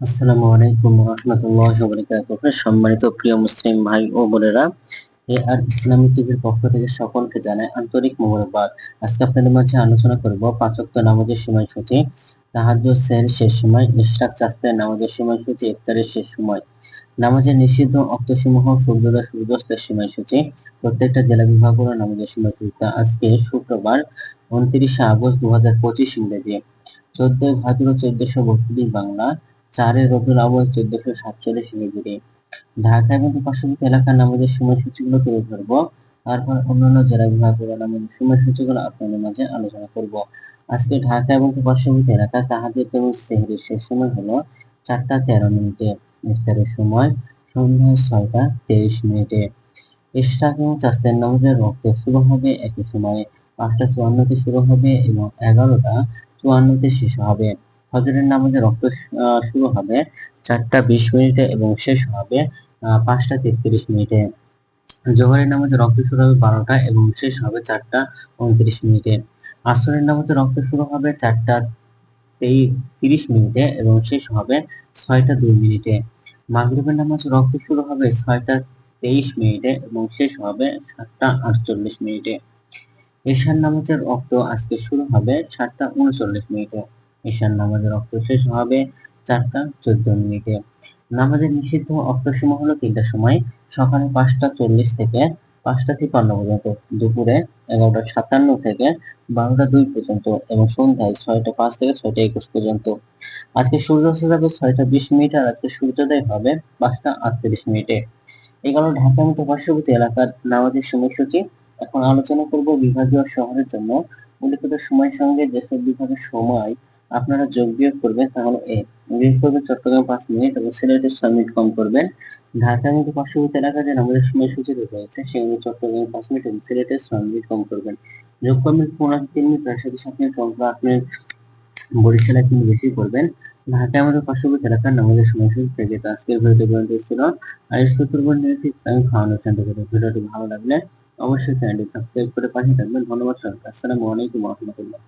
আসসালামু আলাইকুম রাহমাতুল্লাহি ওয়া বারাকাতুহু। সম্মানিত প্রিয় মুসলিম ভাই ও বোনেরা, আর ইসলামিক টিভির পক্ষ থেকে সকলকে জানাই আন্তরিক মোবারকবাদ। আজকে আপনাদের মাঝে আলোচনা করব পাঁচ ওয়াক্ত নামাজের সময়সূচি, তাহাজ্জুদ সেহরির শেষ সময়, ইশরাক চাঁদের নামাজের সময়সূচি, ইফতারের শেষ সময়, নামাজের নিষিদ্ধ অক্তসমূহ, সূর্যোদয় সূর্যাস্তের সময়সূচি, প্রত্যেকটা জেলা বিভাগগুলো নামাজের সময়সূচি। আজকে শুক্রবার 29 আগস্ট 2025 ইংরেজি, 14 ভাদ্র 1432 বাংলা, 4 রবিউল আউয়াল 1447 ইংরেজি। ঢাকা এবং পার্শ্ববর্তী এলাকার নামাজের সময়সূচিগুলো তুলে ধরবো। তারপর অন্যান্য জেলা বিভাগগুলোর নামাজের সময়সূচিগুলো আপনাদের মাঝে আলোচনা করব। আজকে ঢাকা এবং পার্শ্ববর্তী এলাকা তাহাজ্জুদ এবং সেহরির শেষ সময় হলো 4টা 13 মিনিটে, ইফতারের সময় সন্ধ্যা 6টা 23 মিনিটে। ইশরাক এবং চাঁদের নামাজের ওয়াক্ত শুরু হবে একই সময়ে, 5টা 54-তে শুরু হবে এবং 11টা 54-তে শেষ হবে। ফজরের নামাজের ওয়াক্ত শুরু হবে 4টা 20 মিনিটে এবং শেষ হবে 5টা 33 মিনিটে। জোহরের নামাজের ওয়াক্ত শুরু হবে 12টা এবং শেষ হবে 4টা 29 মিনিটে। আসরের নামাজের ওয়াক্ত শুরু হবে 4টা 30 মিনিটে এবং শেষ হবে 6টা 2 মিনিটে। মাগরিবের নামাজের ওয়াক্ত শুরু হবে 6টা 23 মিনিটে এবং শেষ হবে 7টা 48 মিনিটে। এশার নামাজের ওয়াক্ত আজকে শুরু হবে 7টা 39 মিনিটে। এশার নামাজের ওয়াক্ত শেষ হবে 4টা 14 মিনিটে। নামাজের নিষিদ্ধ ওয়াক্তসমূহ হলো তিনটার সময়, সকালে 5টা 40 থেকে 5টা 53 পর্যন্ত, দুপুরে 11টা 57 থেকে 12টা 2 পর্যন্ত এবং সন্ধ্যায় 6টা 5 থেকে 6টা 21 পর্যন্ত। আজকে সূর্যাস্ত যাবে 6টা 20 মিনিটে আর আজকে সূর্যোদয় হবে 5টা 38 মিনিটে। এগুলো ঢাকা মতো পার্শ্ববর্তী এলাকার নামাজের সময়সূচি। এখন আলোচনা করব বিভাগীয় শহরের জন্য উল্লিখিত সময়ের সঙ্গে যেসব বিভাগের সময় আপনারা যোগ বিয়োগ করবেন তা হলো বিয়োগ করবেন চট্টগ্রাম 5 মিনিট এবং সিলেটের 6 মিনিট কম করবেন। ঢাকার মতো পার্শ্ববর্তী এলাকায় যে নামাজের সময়সূচি রয়েছে সেগুলো চট্টগ্রাম 5 মিনিট এবং সিলেটের 6 মিনিট কম করবেন। যোগ করবেন 15-3 মিনিট, রাজশাহী 7 মিনিট কম করে আপনি বরিশালে কিন্তু বেশি করবেন। ঢাকায় আমাদের পার্শ্ববর্তী এলাকার নামাজের সময়সূচি থেকে আজকের ভিডিও পর্যন্ত ছিল। আর এই সূত্রগুলো নিয়েছি আমি খাওয়ানোর চেষ্টা করবো। ভিডিওটি ভালো লাগলে অবশ্যই চ্যানেলটি সাবস্ক্রাইব করে পাশে থাকবেন। ধন্যবাদ সবাইকে। আসসালামু আলাইকুম ওয়া রাহমাতুল্লাহ।